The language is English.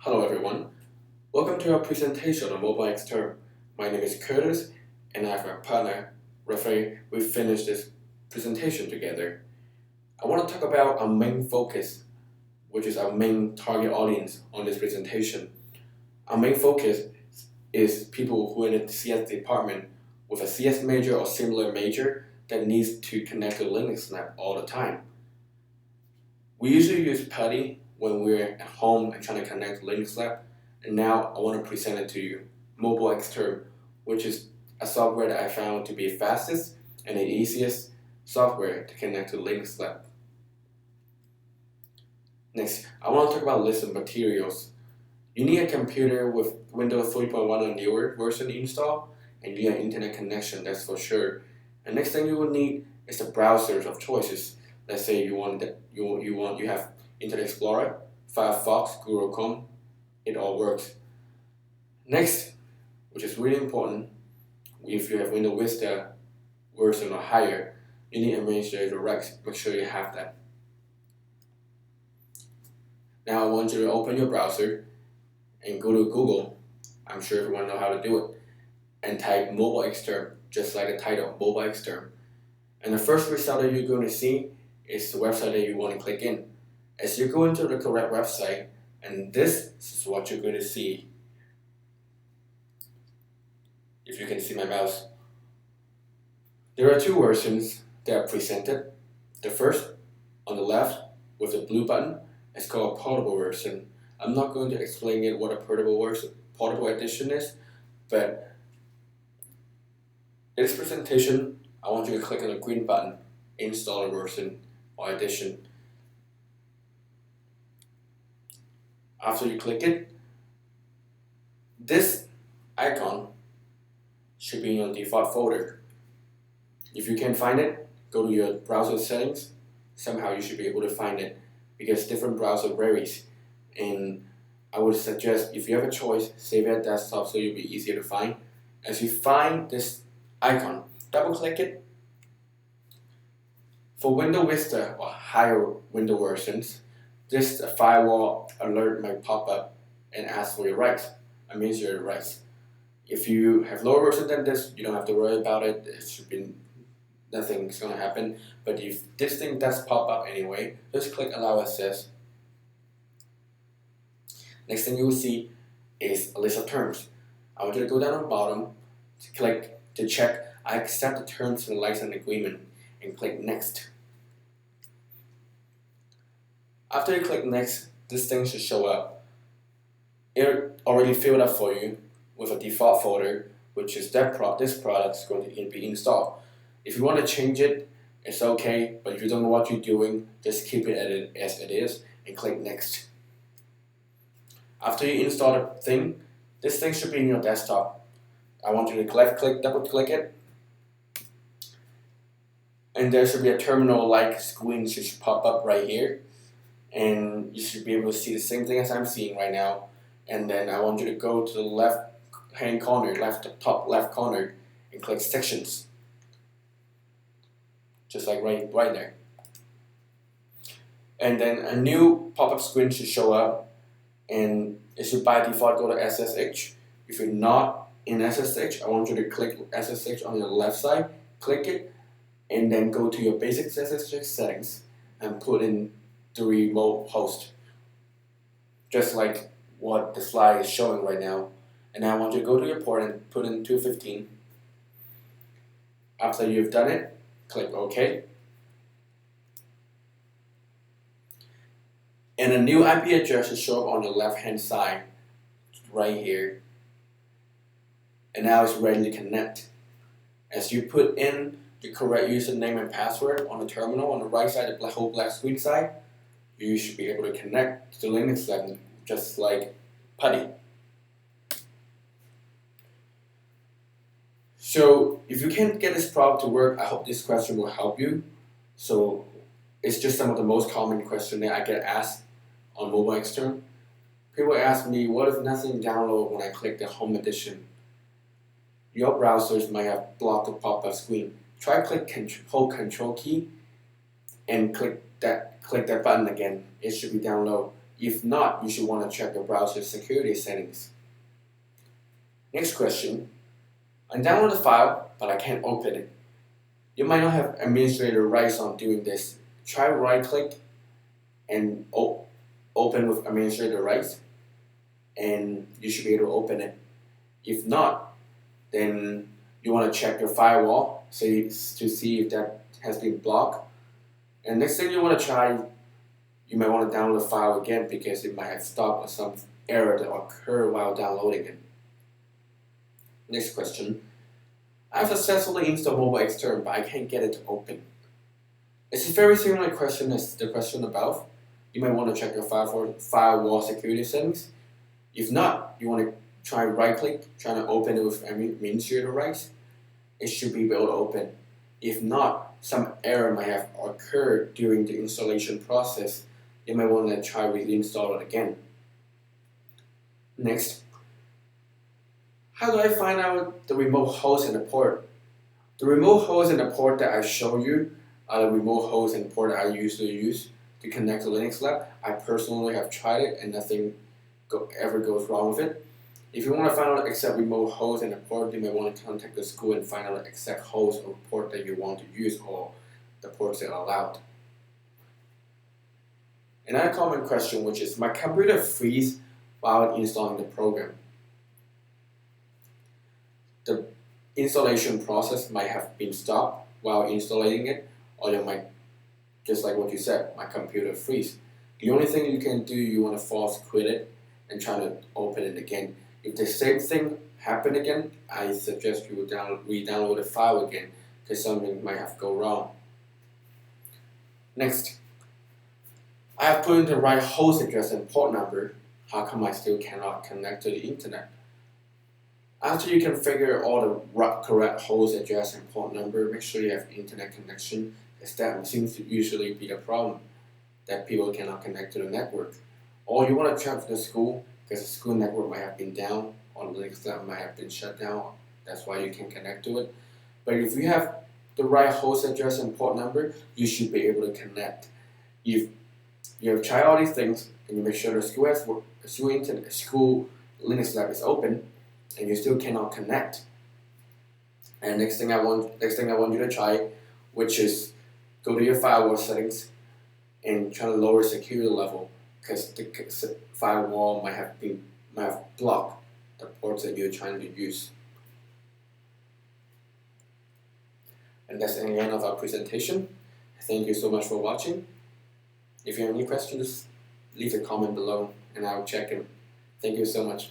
Hello everyone, welcome to our presentation on Mobile Xterm. My name is Curtis and I have my partner, Rafael. We finished this presentation together. I want to talk about our main focus, which is our main target audience on this presentation. Our main focus is people who are in the CS department with a CS major or similar major that needs to connect to Linux Lab all the time. We usually use PuTTY when we're at home and trying to connect to Linux Lab, and now I want to present it to you, Mobile Xterm, which is a software that I found to be the fastest and the easiest software to connect to Linux Lab. Next, I want to talk about list of materials. You need a computer with Windows 3.1 or newer version installed, and you need an internet connection, that's for sure. And next thing you will need is the browsers of choices. Let's say you have Internet Explorer, Firefox, Google Chrome, it all works. Next, which is really important, if you have Windows Vista version or higher, you need administrator rights. Make sure you have that. Now I want you to open your browser and go to Google. I'm sure everyone knows how to do it. And type Mobile Xterm, just like the title, Mobile Xterm. And the first result that you're going to see is the website that you want to click in. As you go into the correct website, and this is what you're going to see. If you can see my mouse. There are two versions that are presented. The first, on the left, with the blue button, is called a portable version. I'm not going to explain it what a portable edition is, but in this presentation, I want you to click on the green button, install a version or edition. After you click it, this icon should be in your default folder. If you can't find it, go to your browser settings. Somehow you should be able to find it because different browser varies. And I would suggest if you have a choice, save it at desktop so you'll be easier to find. As you find this icon, double click it. For Windows Vista or higher Windows versions, this firewall alert might pop up and ask for your rights, administrator rights. If you have lower version than this, you don't have to worry about it. It should be nothing's gonna happen. But if this thing does pop up anyway, just click allow access. Next thing you will see is a list of terms. I want you to go down to the bottom to click to check I accept the terms of the license agreement and click next. After you click next, this thing should show up. It already filled up for you with a default folder, which is this product is going to be installed. If you want to change it, it's okay, but if you don't know what you're doing, just keep it as it is and click next. After you install the thing, this thing should be in your desktop. I want you to left click, double click it, and there should be a terminal-like screen should pop up right here, and you should be able to see the same thing as I'm seeing right now. And then I want you to go to the left-hand corner, top left corner, and click Sections, just like right there. And then a new pop-up screen should show up, and it should by default go to SSH. If you're not in SSH, I want you to click SSH on your left side, click it, and then go to your basic SSH settings and put in the remote host, just like what the slide is showing right now. And I want you to go to your port and put in 215. After you've done it, click OK. And a new IP address will show up on the left hand side, right here. And now it's ready to connect. As you put in the correct username and password on the terminal on the right side, the whole black screen side, you should be able to connect to Linux Lab just like PuTTY. So if you can't get this problem to work, I hope this question will help you. So it's just some of the most common questions that I get asked on Mobile Xterm. People ask me, what if nothing download when I click the home edition? Your browsers might have blocked the pop-up screen. Try hold Control key and click that button again. It should be download. If not, you should want to check your browser security settings. Next question. I download the file, but I can't open it. You might not have administrator rights on doing this. Try right-click and open with administrator rights, and you should be able to open it. If not, then you want to check your firewall to see if that has been blocked. And next thing you want to try, you might want to download the file again because it might have stopped or some error that occurred while downloading it. Next question. I've successfully installed MobileXterm, but I can't get it to open. It's a very similar question as the question above. You might want to check your firewall security settings. If not, you want to try right-click, trying to open it with administrator rights. It should be able to open. If not, some error might have occurred during the installation process. You might want to try reinstall it again. Next, how do I find out the remote host and the port? The remote host and the port that I show you are the remote host and port that I usually use to connect to Linux Lab. I personally have tried it and nothing ever goes wrong with it. If you want to find out the exact remote host and the port, you may want to contact the school and find out the exact host or port that you want to use or the ports that are allowed. Another common question, which is, my computer freeze while installing the program. The installation process might have been stopped while installing it, or you might, just like what you said, my computer freeze. The only thing you can do, you want to force quit it and try to open it again. If the same thing happened again, I suggest you re-download the file again because something might have gone wrong. Next, I have put in the right host address and port number. How come I still cannot connect to the internet? After you configure all the correct host address and port number, make sure you have internet connection, because that seems to usually be the problem, that people cannot connect to the network. Or you want to check the school, because the school network might have been down, or the Linux Lab might have been shut down. That's why you can connect to it. But if you have the right host address and port number, you should be able to connect. If you have tried all these things and you make sure the school Linux Lab is open, and you still cannot connect. And next thing I want you to try, which is go to your firewall settings and try to lower security level, because the firewall might have blocked the ports that you're trying to use. And that's the end of our presentation. Thank you so much for watching. If you have any questions, leave a comment below and I'll check them. Thank you so much.